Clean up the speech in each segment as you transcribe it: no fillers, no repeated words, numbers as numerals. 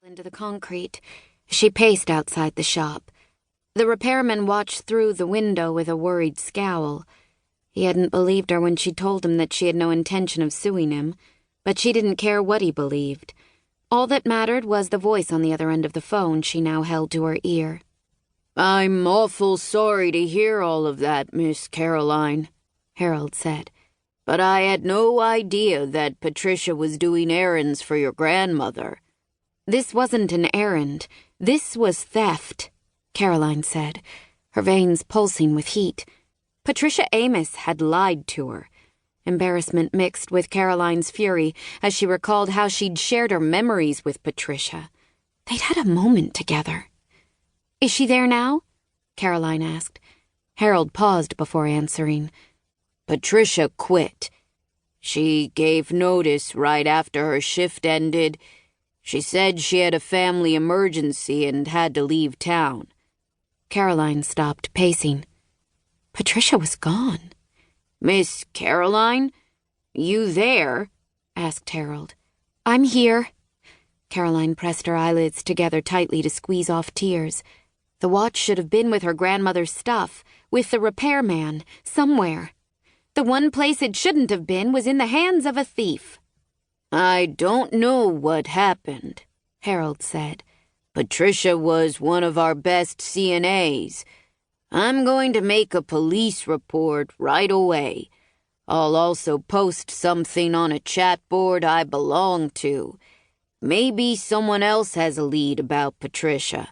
into the concrete. She paced outside the shop. The repairman watched through the window with a worried scowl. He hadn't believed her when she told him that she had no intention of suing him, but she didn't care what he believed. All that mattered was the voice on the other end of the phone she now held to her ear. "I'm awful sorry to hear all of that, Miss Caroline," Harold said. "But I had no idea that Patricia was doing errands for your grandmother." "This wasn't an errand. This was theft," Caroline said, her veins pulsing with heat. Patricia Amos had lied to her. Embarrassment mixed with Caroline's fury as she recalled how she'd shared her memories with Patricia. They'd had a moment together. "Is she there now?" Caroline asked. Harold paused before answering. "Patricia quit. She gave notice right after her shift ended. She said she had a family emergency and had to leave town." Caroline stopped pacing. Patricia was gone. "Miss Caroline? You there?" asked Harold. "I'm here." Caroline pressed her eyelids together tightly to squeeze off tears. The watch should have been with her grandmother's stuff, with the repairman, somewhere. The one place it shouldn't have been was in the hands of a thief. "I don't know what happened," Harold said. "Patricia was one of our best CNAs. I'm going to make a police report right away. I'll also post something on a chat board I belong to. Maybe someone else has a lead about Patricia."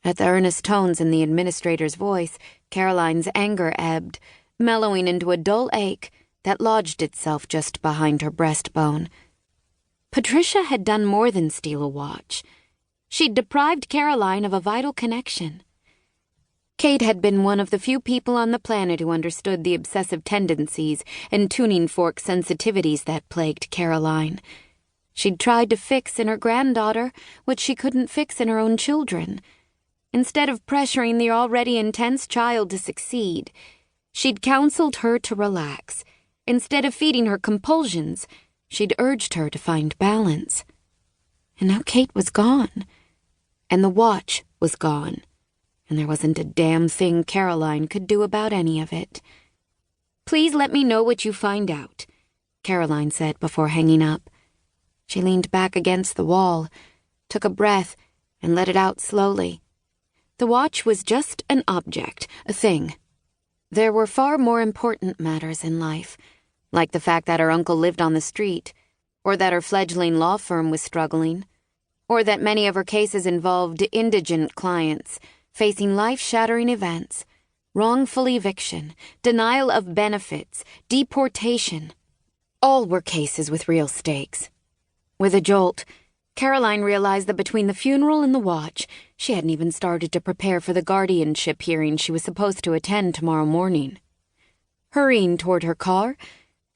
At the earnest tones in the administrator's voice, Caroline's anger ebbed, mellowing into a dull ache that lodged itself just behind her breastbone. Patricia had done more than steal a watch. She'd deprived Caroline of a vital connection. Kate had been one of the few people on the planet who understood the obsessive tendencies and tuning fork sensitivities that plagued Caroline. She'd tried to fix in her granddaughter what she couldn't fix in her own children. Instead of pressuring the already intense child to succeed, she'd counseled her to relax. Instead of feeding her compulsions, she'd urged her to find balance. And now Kate was gone. And the watch was gone. And there wasn't a damn thing Caroline could do about any of it. "Please let me know what you find out," Caroline said before hanging up. She leaned back against the wall, took a breath, and let it out slowly. The watch was just an object, a thing. There were far more important matters in life, like the fact that her uncle lived on the street, or that her fledgling law firm was struggling, or that many of her cases involved indigent clients facing life-shattering events, wrongful eviction, denial of benefits, deportation. All were cases with real stakes. With a jolt, Caroline realized that between the funeral and the watch, she hadn't even started to prepare for the guardianship hearing she was supposed to attend tomorrow morning. Hurrying toward her car,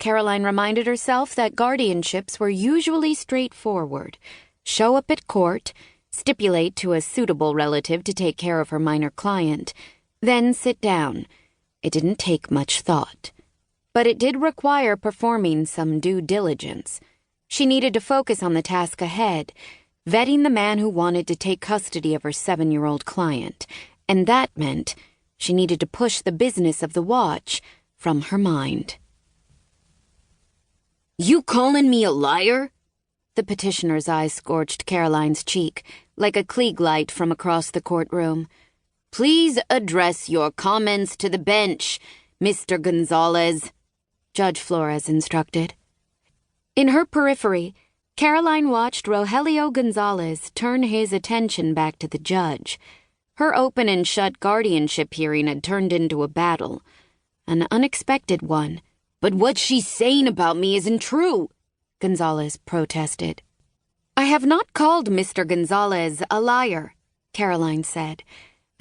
Caroline reminded herself that guardianships were usually straightforward. Show up at court, stipulate to a suitable relative to take care of her minor client, then sit down. It didn't take much thought. But it did require performing some due diligence. She needed to focus on the task ahead, vetting the man who wanted to take custody of her 7-year-old client, and that meant she needed to push the business of the watch from her mind. "You calling me a liar?" The petitioner's eyes scorched Caroline's cheek, like a Klieg light from across the courtroom. "Please address your comments to the bench, Mr. Gonzalez," Judge Flores instructed. In her periphery, Caroline watched Rogelio Gonzalez turn his attention back to the judge. Her open and shut guardianship hearing had turned into a battle, an unexpected one. "But what she's saying about me isn't true," Gonzalez protested. "I have not called Mr. Gonzalez a liar," Caroline said.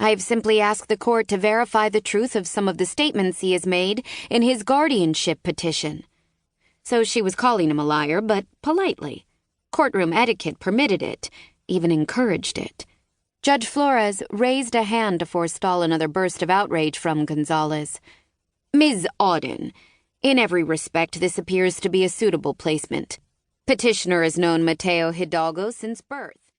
"I have simply asked the court to verify the truth of some of the statements he has made in his guardianship petition." So she was calling him a liar, but politely. Courtroom etiquette permitted it, even encouraged it. Judge Flores raised a hand to forestall another burst of outrage from Gonzalez. "Ms. Auden, in every respect this appears to be a suitable placement. Petitioner has known Mateo Hidalgo since birth.